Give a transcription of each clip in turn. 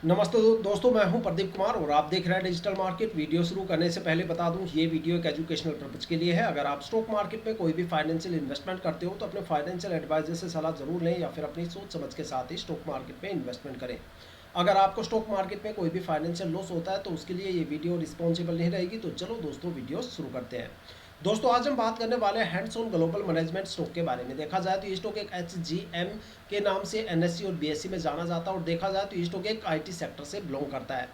नमस्ते दोस्तों, मैं हूं प्रदीप कुमार और आप देख रहे हैं डिजिटल मार्केट। वीडियो शुरू करने से पहले बता दूं, ये वीडियो एक एजुकेशनल पर्पज़ के लिए है। अगर आप स्टॉक मार्केट में कोई भी फाइनेंशियल इन्वेस्टमेंट करते हो तो अपने फाइनेंशियल एडवाइजर से सलाह जरूर लें या फिर अपनी सोच समझ के साथ ही स्टॉक मार्केट में इन्वेस्टमेंट करें। अगर आपको स्टॉक मार्केट में कोई भी फाइनेंशियल लॉस होता है तो उसके लिए ये वीडियो रिस्पॉन्सिबल नहीं रहेगी। तो चलो दोस्तों, वीडियो शुरू करते हैं। दोस्तों, आज हम बात करने वाले हैं hands on global management stock के बारे में। देखा जाए तो ये स्टॉक एक HGM के नाम से NSE और BSE में जाना जाता है और देखा जाए तो ये स्टॉक एक IT सेक्टर से बिलोंग करता है।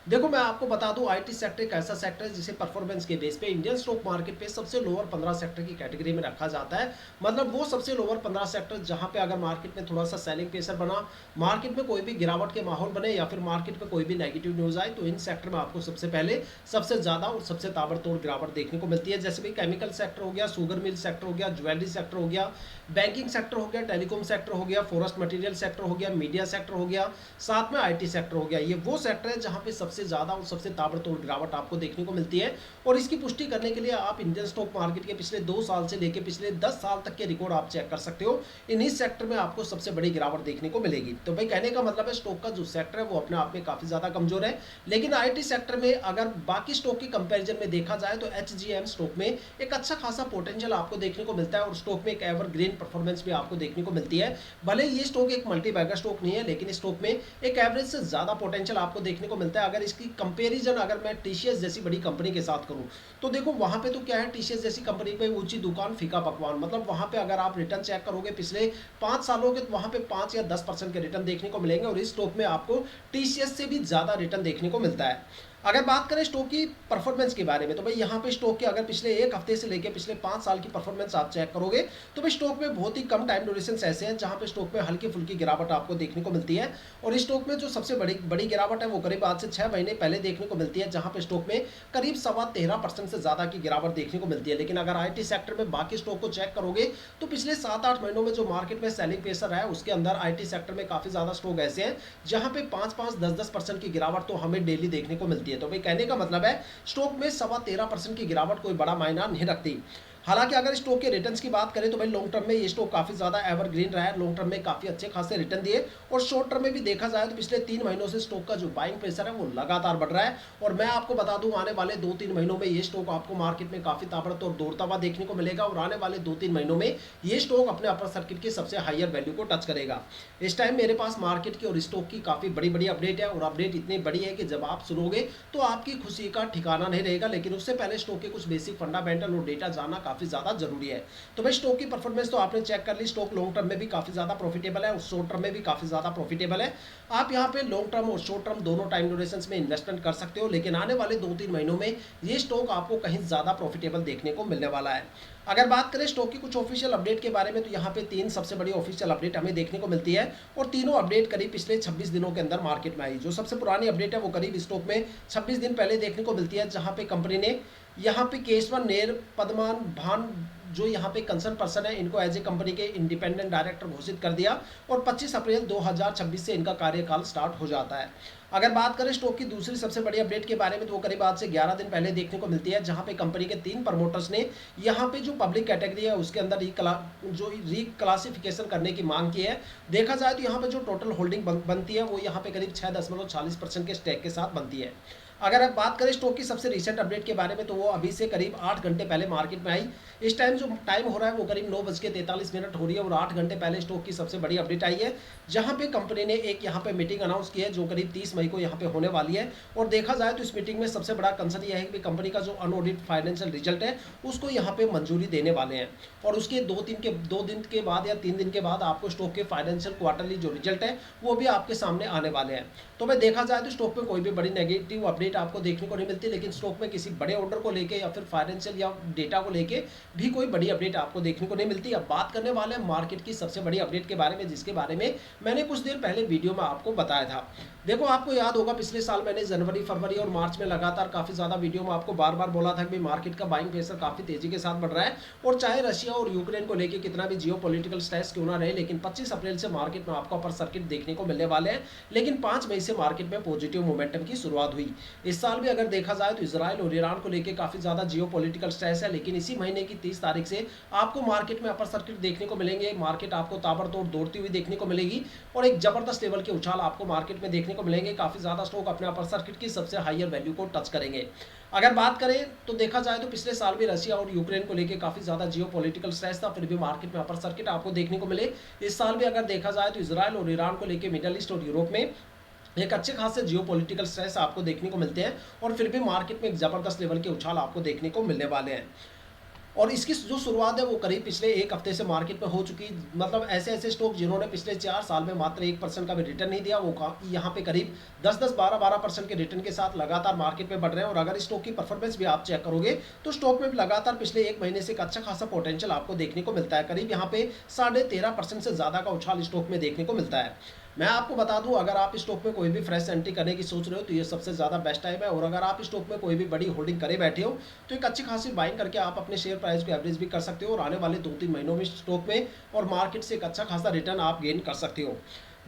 देखो, मैं आपको बता दूं, IT सेक्टर एक ऐसा सेक्टर है जिसे परफॉर्मेंस के बेस पे इंडियन स्टॉक मार्केट पे सबसे लोअर 15 सेक्टर की कैटेगरी में रखा जाता है। मतलब वो सबसे लोअर 15 सेक्टर जहां पे अगर मार्केट में थोड़ा सा सेलिंग प्रेशर बना, मार्केट में कोई भी गिरावट के माहौल बने या फिर मार्केट में कोई भी नेगेटिव न्यूज आए, तो इन सेक्टर में आपको सबसे पहले सबसे ज्यादा और सबसे ताबड़तोड़ गिरावट देखने को मिलती है। जैसे भी केमिकल सेक्टर हो गया, शुगर मिल सेक्टर हो गया, ज्वेलरी सेक्टर हो गया, बैंकिंग सेक्टर हो गया, टेलीकॉम सेक्टर हो गया, फॉरेस्ट मटेरियल सेक्टर हो गया, मीडिया सेक्टर हो गया, साथ में IT सेक्टर हो गया। ये वो सेक्टर है जहां पे सबसे ज्यादा और सबसे ताबड़तोड़ गिरावट आपको देखने को मिलती है। और इसकी पुष्टि करने के लिए आप इंडियन स्टॉक मार्केट के पिछले 2 साल से लेकर पिछले 10 साल तक के रिकॉर्ड आप चेक कर सकते हो। इन्हीं सेक्टर में आपको सबसे बड़ी गिरावट देखने को मिलेगी। तो भाई, कहने का मतलब है स्टॉक का जो सेक्टर है वो अपने आप में काफी ज्यादा कमजोर है। लेकिन IT सेक्टर में अगर बाकी स्टॉक की कंपैरिजन में देखा जाए तो HGM स्टॉक में एक अच्छा खासा पोटेंशियल आपको देखने को मिलता है और स्टॉक में एक एवरग्रीन परफॉर्मेंस भी आपको देखने को मिलती है। भले ये स्टॉक एक मल्टी बैगर स्टॉक नहीं है, लेकिन इस स्टॉक में एक एवरेज से ज्यादा पोटेंशियल आपको देखने को मिलता है। अगर इसकी कंपैरिजन अगर मैं TCS जैसी बड़ी कंपनी के साथ करूं तो देखो, वहां पे तो क्या है, TCS जैसी कंपनी पे ऊंची दुकान फीका पकवान। मतलब वहां पे अगर आप रिटर्न चेक करोगे पिछले 5 सालों के, तो वहां पे 5 या 10% के रिटर्न देखने को मिलेंगे और इस स्टॉक में आपको TCS से भी ज्यादा रिटर्न देखने को मिलता है। अगर बात करें स्टॉक की परफॉर्मेंस के बारे में, तो भाई यहाँ पे स्टॉक के अगर पिछले एक हफ्ते से लेकर पिछले 5 साल की परफॉर्मेंस आप चेक करोगे तो भाई स्टॉक में बहुत ही कम टाइम ड्यूरेशन ऐसे हैं जहाँ पे स्टॉक में हल्की फुल्की गिरावट आपको देखने को मिलती है। और इस स्टॉक में जो सबसे बड़ी बड़ी गिरावट है वो करीब आज से 6 महीने पहले देखने को मिलती है, जहाँ पे स्टॉक में करीब 13.25% से ज्यादा की गिरावट देखने को मिलती है। लेकिन अगर IT सेक्टर में बाकी स्टॉक को चेक करोगे तो पिछले 7-8 महीनों में जो मार्केट में सेलिंग प्रेशर है उसके अंदर IT सेक्टर में काफी ज्यादा स्टॉक ऐसे हैं जहाँ पे 5-5, 10-10% की गिरावट तो हमें डेली देखने को मिलती है। तो भाई, कहने का मतलब है स्टॉक में 13.25% की गिरावट कोई बड़ा मायना नहीं रखती। हालांकि अगर स्टॉक के रिटर्न्स की बात करें तो भाई लॉन्ग टर्म में ये स्टॉक काफी ज्यादा एवरग्रीन रहा है, लॉन्ग टर्म में काफी अच्छे खासे रिटर्न दिए। और शॉर्ट टर्म में भी देखा जाए तो पिछले 3 महीनों से स्टॉक का जो बाइंग प्रेशर है वो लगातार बढ़ रहा है। और मैं आपको बता दूं, आने वाले 2-3 महीनों में ये स्टॉक आपको मार्केट में काफी ताबड़तोड़ दौड़ता हुआ देखने को मिलेगा और आने वाले 2-3 महीनों में ये स्टॉक अपने अपर सर्किट की सबसे हायर वैल्यू को टच करेगा। इस टाइम मेरे पास मार्केट की और स्टॉक की काफी बड़ी बड़ी अपडेट है और अपडेट इतनी बड़ी है कि जब आप सुनोगे तो आपकी खुशी का ठिकाना नहीं रहेगा। लेकिन उससे पहले स्टॉक के कुछ बेसिक फंडामेंटल और डेटा जानना काफी ज्यादा जरूरी है। तो भाई, स्टॉक की परफॉर्मेंस तो आपने चेक कर ली। स्टॉक लॉन्ग टर्म में भी काफी ज्यादा प्रॉफिटेबल है और शॉर्ट टर्म में भी काफी ज्यादा प्रॉफिटेबल है। आप यहाँ पे लॉन्ग टर्म और शॉर्ट टर्म दोनों टाइम ड्यूरेशन में इन्वेस्टमेंट कर सकते हो। लेकिन आने वाले 2-3 महीनों में ये स्टॉक आपको कहीं ज्यादा प्रॉफिटेबल देखने को मिलने वाला है। अगर बात करें स्टॉक की कुछ ऑफिशियल अपडेट के बारे में, तो यहाँ पे 3 सबसे बड़ी ऑफिशियल अपडेट हमें देखने को मिलती है और तीनों अपडेट करीब पिछले 26 दिनों के अंदर मार्केट में आई। जो सबसे पुरानी अपडेट है वो करीब स्टॉक में 26 दिन पहले देखने को मिलती है, जहां पे कंपनी ने यहाँ पे केशवन नेर पदमान भान जो यहाँ पे कंसर्न पर्सन है, इनको एज ए कंपनी के इंडिपेंडेंट डायरेक्टर घोषित कर दिया और 25 अप्रैल 2026 से इनका कार्यकाल स्टार्ट हो जाता है। अगर बात करें स्टॉक की दूसरी सबसे बड़ी अपडेट के बारे में, तो वो करीब आज से 11 दिन पहले देखने को मिलती है, जहां पे कंपनी के 3 प्रमोटर्स ने यहाँ पे जो पब्लिक कैटेगरी है उसके अंदर रिक्लासिफिकेशन करने की मांग की है। देखा जाए तो यहाँ पे जो टोटल होल्डिंग बनती है वो यहाँ पे करीब 6.40% के स्टेक के साथ बनती है। अगर आप बात करें स्टॉक की सबसे रिसेंट अपडेट के बारे में, तो वो अभी से करीब 8 घंटे पहले मार्केट में आई। इस टाइम जो टाइम हो रहा है वो करीब 9:43 हो रही है और 8 घंटे पहले स्टॉक की सबसे बड़ी अपडेट आई है, जहां पे कंपनी ने एक यहाँ पे मीटिंग अनाउंस की है जो करीब 30 मई को यहाँ पे होने वाली है। और देखा जाए तो इस मीटिंग में सबसे बड़ा कंसर्न यह है कि कंपनी का जो अनऑडिट फाइनेंशियल रिजल्ट है उसको यहाँ पे मंजूरी देने वाले हैं और उसके 2 दिन के बाद या 3 दिन के बाद आपको स्टॉक के फाइनेंशियल क्वार्टरली जो रिजल्ट है वो भी आपके सामने आने वाले हैं। तो भाई, देखा जाए तो स्टॉक में कोई भी बड़ी नेगेटिव अपडेट आपको देखने को नहीं मिलती, लेकिन स्टॉक में किसी बड़े ऑर्डर को लेके या फिर फाइनेंशियल या डेटा को लेके भी कोई बड़ी अपडेट आपको देखने को नहीं मिलती। अब बात करने वाले हैं मार्केट की सबसे बड़ी अपडेट के बारे में, जिसके बारे में मैंने कुछ देर पहले वीडियो में आपको बताया था। देखो, आपको याद होगा पिछले साल मैंने जनवरी, फरवरी और मार्च में लगातार काफी ज्यादा वीडियो में आपको बार बार बोला था कि मार्केट का बाइंग प्रेशर काफी तेजी के साथ बढ़ रहा है और चाहे रशिया और यूक्रेन को लेकर कितना भी जियो पॉलिटिकल स्ट्रेस क्यों ना रहे, लेकिन 25 अप्रैल से मार्केट में आपको अपर सर्किट देखने को मिलने वाले हैं। लेकिन 5 मई से मार्केट में पॉजिटिव मोमेंटम की शुरुआत हुई। इस साल भी अगर देखा जाए तो इजराइल और ईरान को लेकर काफी ज्यादा जियो पॉलिटिकल स्ट्रेस है, लेकिन इसी महीने की 30 तारीख से आपको मार्केट में अपर सर्किट देखने को मिलेंगे। मार्केट आपको ताबड़तोड़ दौड़ती हुई देखने को मिलेगी और एक जबरदस्त लेवल के उछाल आपको मार्केट में देखने को को मिलेंगे, काफ़ी ज़्यादा स्टॉक अपने अपर सर्किट की सबसे हाईयर वैल्यू को टच करेंगे। अगर बात करें तो देखा जाए तो पिछले साल भी रशिया और यूक्रेन को लेकर काफ़ी ज़्यादा जियोपॉलिटिकल स्ट्रेस था, फिर भी मार्केट में अपर सर्किट आपको देखने को मिले। इस साल भी अगर देखा जाए तो इजराइल और ईरान को लेकर मिडल ईस्ट और यूरोप में एक अच्छे खासे जियोपॉलिटिकल स्ट्रेस आपको देखने को मिलते हैं, और फिर भी मार्केट में एक ज़बरदस्त लेवल के उछाल आपको देखने को मिलने वाले हैं। और इसकी जो शुरुआत है वो करीब पिछले एक हफ्ते से मार्केट में हो चुकी, मतलब ऐसे ऐसे स्टॉक जिन्होंने पिछले 4 साल में मात्र 1% का भी रिटर्न नहीं दिया, वो यहाँ पे करीब 10-10, 12-12% के रिटर्न के साथ लगातार मार्केट में बढ़ रहे हैं। और अगर स्टॉक की परफॉर्मेंस भी आप चेक करोगे तो स्टॉक में लगातार पिछले 1 महीने से एक अच्छा खासा पोटेंशियल आपको देखने को मिलता है। करीब यहाँ पे 13.5% से ज़्यादा का उछाल स्टॉक में देखने को मिलता है। मैं आपको बता दूं, अगर आप स्टॉक में कोई भी फ्रेश एंट्री करने की सोच रहे हो तो ये सबसे ज़्यादा बेस्ट टाइम है। और अगर आप स्टॉक में कोई भी बड़ी होल्डिंग करे बैठे हो तो एक अच्छी खासी बाइंग करके आप अपने शेयर प्राइस को एवरेज भी कर सकते हो, और आने वाले 2-3 महीनों में स्टॉक में और मार्केट से एक अच्छा खासा रिटर्न आप गेन कर सकते हो।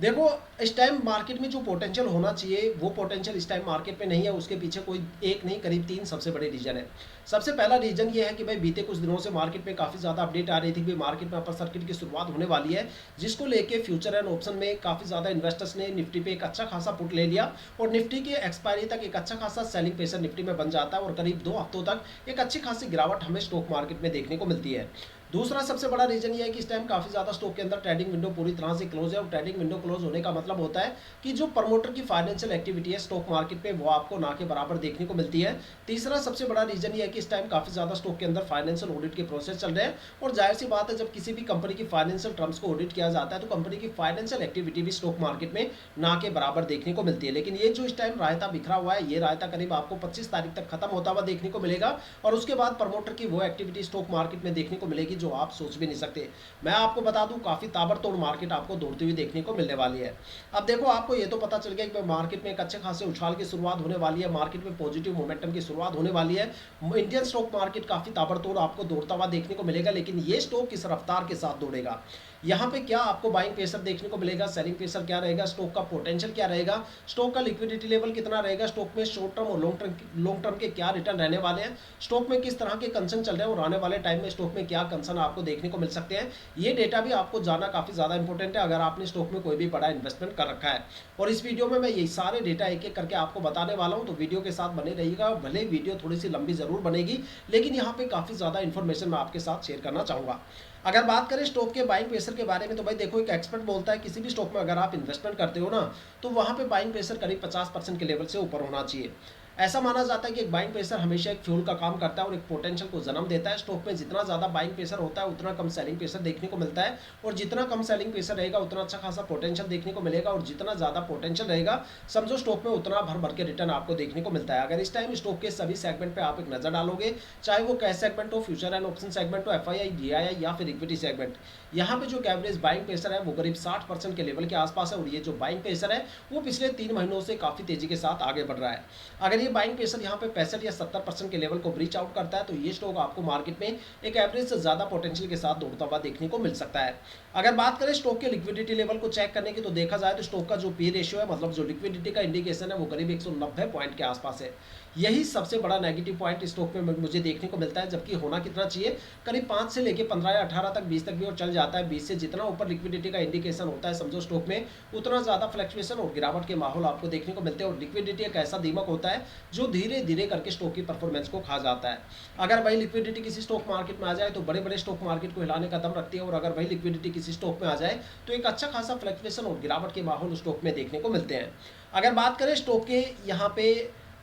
देखो, इस टाइम मार्केट में जो पोटेंशियल होना चाहिए वो पोटेंशियल इस टाइम मार्केट में नहीं है। उसके पीछे कोई एक नहीं, करीब 3 सबसे बड़े रीजन है। सबसे पहला रीजन ये है कि भाई बीते कुछ दिनों से मार्केट में काफ़ी ज़्यादा अपडेट आ रही थी कि मार्केट में अपर सर्किट की शुरुआत होने वाली है, जिसको लेके फ्यूचर एंड ऑप्शन में काफ़ी ज़्यादा इन्वेस्टर्स ने निफ्टी पे एक अच्छा खासा पुट ले लिया, और निफ्टी के एक्सपायरी तक एक अच्छा खासा सेलिंग प्रेशर निफ्टी में बन जाता है, और करीब 2 हफ्तों तक एक अच्छी खासी गिरावट हमें स्टॉक मार्केट में देखने को मिलती है। दूसरा सबसे बड़ा रीजन ये है कि इस टाइम काफ़ी ज़्यादा स्टॉक के अंदर ट्रेडिंग विंडो पूरी तरह से क्लोज है, और ट्रेडिंग विंडो क्लोज होने का मतलब होता है कि जो प्रमोटर की फाइनेंशियल एक्टिविटी है स्टॉक मार्केट पे वो आपको ना के बराबर देखने को मिलती है। तीसरा सबसे बड़ा रीजन ये है कि इस टाइम काफ़ी ज़्यादा स्टॉक के अंदर फाइनेंशियल ऑडिट के प्रोसेस चल रहे हैं, और जाहिर सी बात है जब किसी भी कंपनी की फाइनेंशियल टर्म्स को ऑडिट किया जाता है तो कंपनी की फाइनेंशियल एक्टिविटी भी स्टॉक मार्केट में ना के बराबर देखने को मिलती है। लेकिन ये जो इस टाइम रायता बिखरा हुआ है, ये रायता करीब आपको 25 तारीख तक खत्म होता हुआ देखने को मिलेगा, और उसके बाद प्रमोटर की वो एक्टिविटी स्टॉक मार्केट में देखने को मिलेगी जो आप सोच भी नहीं सकते। मैं आपको बता दूं, काफी ताबड़तोड़ मार्केट आपको दौड़ती हुई देखने को मिलने वाली है। अब देखो, आपको ये तो पता चल गया कि मार्केट में एक अच्छे खासे उछाल की शुरुआत होने वाली है, मार्केट में पॉजिटिव मोमेंटम की शुरुआत होने वाली है। इंडियन स्टॉक मार्केट काफी ताबड़तोड़ आपको दौड़ता हुआ देखने को मिलेगा, लेकिन ये स्टॉक किस रफ्तार के साथ दौड़ेगा, यहाँ पे क्या आपको बाइंग प्रेशर देखने को मिलेगा, सेलिंग प्रेशर क्या रहेगा, स्टॉक का पोटेंशियल क्या रहेगा, स्टॉक का लिक्विडिटी लेवल कितना रहेगा, स्टॉक में शॉर्ट टर्म और लॉन्ग टर्म के क्या रिटर्न रहने वाले हैं, स्टॉक में किस तरह के कंसर्न चल रहे हैं, और आने वाले टाइम में स्टॉक में क्या कंसर्न आपको देखने को मिल सकते हैं, ये डेटा भी आपको जानना काफी ज्यादा इंपॉर्टेंट है अगर आपने स्टॉक में कोई भी बड़ा इन्वेस्टमेंट कर रखा है। और इस वीडियो में मैं ये सारे डेटा एक एक करके आपको बताने वाला हूँ, तो वीडियो के साथ बने रहिएगा। भले वीडियो थोड़ी सी लंबी जरूर बनेगी, लेकिन यहाँ पे काफी ज्यादा इन्फॉर्मेशन मैं आपके साथ शेयर करना चाहूंगा। अगर बात करें स्टॉक के बाइंग प्रेशर के बारे में, तो भाई देखो, एक एक्सपर्ट बोलता है किसी भी स्टॉक में अगर आप इन्वेस्टमेंट करते हो ना, तो वहाँ पे बाइंग प्रेशर करीब 50% के लेवल से ऊपर होना चाहिए। ऐसा माना जाता है कि एक बाइंग प्रेशर हमेशा एक फ्यूल का काम करता है और एक पोटेंशियल को जन्म देता है। स्टॉक में जितना ज़्यादा बाइंग प्रेशर होता है उतना कम सेलिंग प्रेशर देखने को मिलता है, और जितना कम सेलिंग प्रेशर रहेगा उतना अच्छा खासा पोटेंशियल देखने को मिलेगा, और जितना ज़्यादा पोटेंशियल रहेगा समझो स्टॉक में उतना भर भर के रिटर्न आपको देखने को मिलता है। अगर इस टाइम स्टॉक के सभी सेगमेंट पर आप एक नज़र डालोगे, चाहे वो कैश सेगमेंट हो, फ्यूचर एंड ऑप्शन सेगमेंट हो, एफआईआई, डीआईआई या फिर इक्विटी सेगमेंट, यहाँ पे जो एवरेज बाइंग प्रेशर है वो करीब 60% के लेवल के आसपास है, और ये जो बाइंग प्रेशर है वो पिछले 3 महीनों से काफ़ी तेजी के साथ आगे बढ़ रहा है। अगर ये बाइंग प्रेशर यहाँ पे 65 या 70% के लेवल को ब्रीच आउट करता है तो ये स्टॉक आपको मार्केट में एक एवरेज से ज़्यादा पोटेंशियल के साथ दौड़ता हुआ देखने को मिल सकता है। अगर बात करें स्टॉक के लिक्विडिटी लेवल को चेक करने की, तो देखा जाए तो स्टॉक का जो पी रेशियो है, मतलब जो लिक्विडिटी का इंडिकेशन है, वो करीब 190 पॉइंट के आसपास है। यही सबसे बड़ा नेगेटिव पॉइंट स्टॉक में मुझे देखने को मिलता है, जबकि होना कितना चाहिए, करीब 5 से लेके 15 या 18 तक, 20 तक भी और चल जाता है। 20 से जितना ऊपर लिक्विडिटी का इंडिकेशन होता है, समझो स्टॉक में उतना ज़्यादा फ्लक्चुएशन और गिरावट के माहौल आपको देखने को मिलते हैं। और लिक्विडिटी एक ऐसा दीमक होता है जो धीरे धीरे करके स्टॉक की परफॉर्मेंस को खा जाता है। अगर भाई लिक्विडिटी किसी स्टॉक मार्केट में आ जाए तो बड़े बड़े स्टॉक मार्केट को हिलाने का दम रखती है, और अगर भाई लिक्विडिटी किसी स्टॉक में आ जाए तो एक अच्छा खासा फ्लक्चुएशन और गिरावट के माहौल स्टॉक में देखने को मिलते हैं। अगर बात करें स्टॉक के यहाँ पे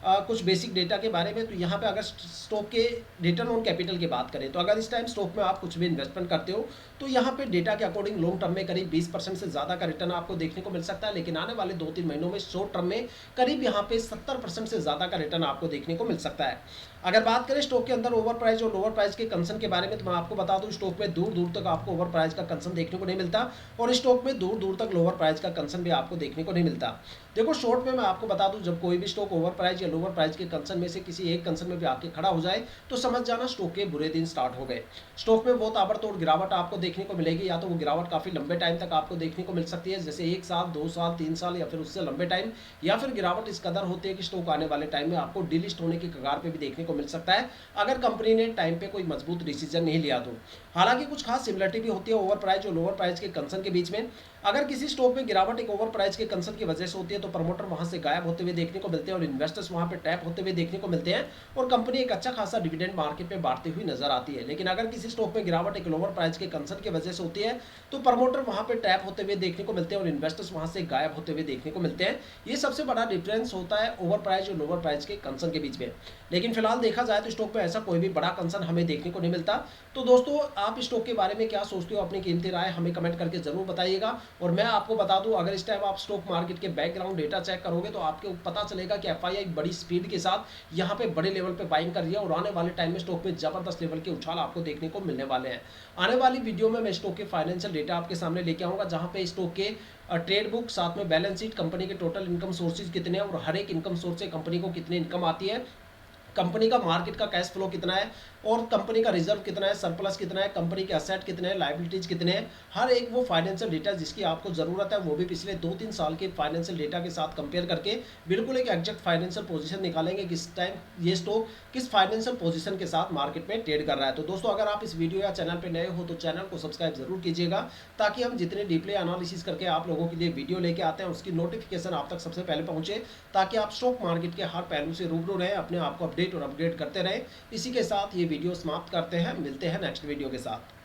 कुछ बेसिक डेटा के बारे में, तो यहाँ पे अगर स्टॉक के रिटर्न ऑन कैपिटल की बात करें, तो अगर इस टाइम स्टॉक में आप कुछ भी इन्वेस्टमेंट करते हो तो यहाँ पे डेटा के अकॉर्डिंग लॉन्ग टर्म में करीब 20% से ज़्यादा का रिटर्न आपको देखने को मिल सकता है, लेकिन आने वाले 2-3 महीनों में शॉर्ट टर्म में करीब यहाँ पे 70% से ज़्यादा का रिटर्न आपको देखने को मिल सकता है। अगर बात करें स्टॉक के अंदर ओवर प्राइस और लोअर प्राइस के कंसर्न के बारे में, तो मैं आपको बता दूं स्टॉक में दूर दूर तक आपको ओवर प्राइस का कंसर्न देखने को नहीं मिलता, और स्टॉक में दूर दूर तक लोअर प्राइस का कंसर्न भी आपको देखने को नहीं मिलता। देखो, शॉर्ट में मैं आपको बता दूं, जब कोई भी स्टॉक ओवर प्राइस या लोअर प्राइस के कंसर्न में से किसी एक कंसर्न में भी आके खड़ा हो जाए तो समझ जाना स्टॉक के बुरे दिन स्टार्ट हो गए। स्टॉक में वो ताबड़तोड़ गिरावट आपको देखने को मिलेगी, या तो वो गिरावट काफी लंबे टाइम तक आपको देखने को मिल सकती है, जैसे 1 साल, 2 साल, 3 साल या फिर उससे लंबे टाइम, या फिर गिरावट इस कदर होती है कि स्टॉक आने वाले टाइम में आपको डिलिस्ट होने की कगार पे भी देखने को को मिल सकता है अगर कंपनी ने टाइम पे कोई मजबूत डिसीजन नहीं लिया तो। हालांकि कुछ खास सिमिलरिटी भी होती है ओवर प्राइस और लोअर प्राइस के कंसर्न के बीच में। अगर किसी स्टॉक में गिरावट एक ओवर प्राइस के कंसर्न की वजह से होती है तो प्रमोटर वहां से गायब होते हुए देखने को मिलते हैं और इन्वेस्टर्स वहां पे टैप होते हुए देखने को मिलते हैं और कंपनी एक अच्छा खासा डिविडेंड मार्केट में बांटती हुई नजर आती है। लेकिन अगर किसी स्टॉक में गिरावट एक लोअर प्राइस के कंसर्न की वजह से होती है तो प्रमोटर वहां पे टैप होते हुए देखने को मिलते हैं और इन्वेस्टर्स वहां से गायब होते हुए देखने को मिलते हैं। ये सबसे बड़ा डिफरेंस होता है ओवर प्राइस और लोअर प्राइस के कंसर्न के बीच में। लेकिन फिलहाल देखा जाए तो स्टॉक में ऐसा कोई भी बड़ा कंसर्न हमें देखने को नहीं मिलता। तो दोस्तों, आप स्टॉक के बारे में क्या सोचते हो, अपनी कीमती राय हमें कमेंट करके जरूर बताइएगा। और मैं आपको बता दूं, अगर इस टाइम आप स्टॉक मार्केट के बैकग्राउंड डेटा चेक करोगे तो आपको पता चलेगा कि एफआईआई बड़ी स्पीड के साथ यहाँ पे बड़े लेवल पे बाइंग कर रही है और आने वाले टाइम में स्टॉक में जबरदस्त लेवल के उछाल आपको देखने को मिलने वाले हैं। आने वाली वीडियो में मैं स्टॉक के फाइनेंशियल डेटा आपके सामने लेके आऊंगा, जहां पे स्टॉक के ट्रेड बुक, साथ में बैलेंस शीट, कंपनी के टोटल इनकम सोर्सेज कितने हैं और हर एक इनकम सोर्स से कंपनी को कितनी इनकम आती है, कंपनी का मार्केट का कैश फ्लो कितना है और कंपनी का रिजर्व कितना है, सरप्लस कितना है, कंपनी के असेट कितने हैं, लायबिलिटीज कितने हैं, हर एक वो फाइनेंशियल डेटा जिसकी आपको जरूरत है वो भी पिछले 2-3 साल के फाइनेंशियल डेटा के साथ कंपेयर करके बिल्कुल एक एग्जैक्ट फाइनेंशियल पोजीशन निकालेंगे किस टाइम ये स्टॉक किस फाइनेंशियल पोजीशन के साथ मार्केट में ट्रेड कर रहा है। तो दोस्तों, अगर आप इस वीडियो या चैनल पर नए हो तो चैनल को सब्सक्राइब जरूर कीजिएगा, ताकि हम जितने डीपली एनालिसिस करके आप लोगों के लिए वीडियो लेके आते हैं उसकी नोटिफिकेशन आप तक सबसे पहले पहुंचे, ताकि आप स्टॉक मार्केट के हर पहलू से रूबरू रहें, अपने आप को अपडेट और अपग्रेड करते रहें। इसी के साथ ये वीडियो समाप्त करते हैं, मिलते हैं नेक्स्ट वीडियो के साथ।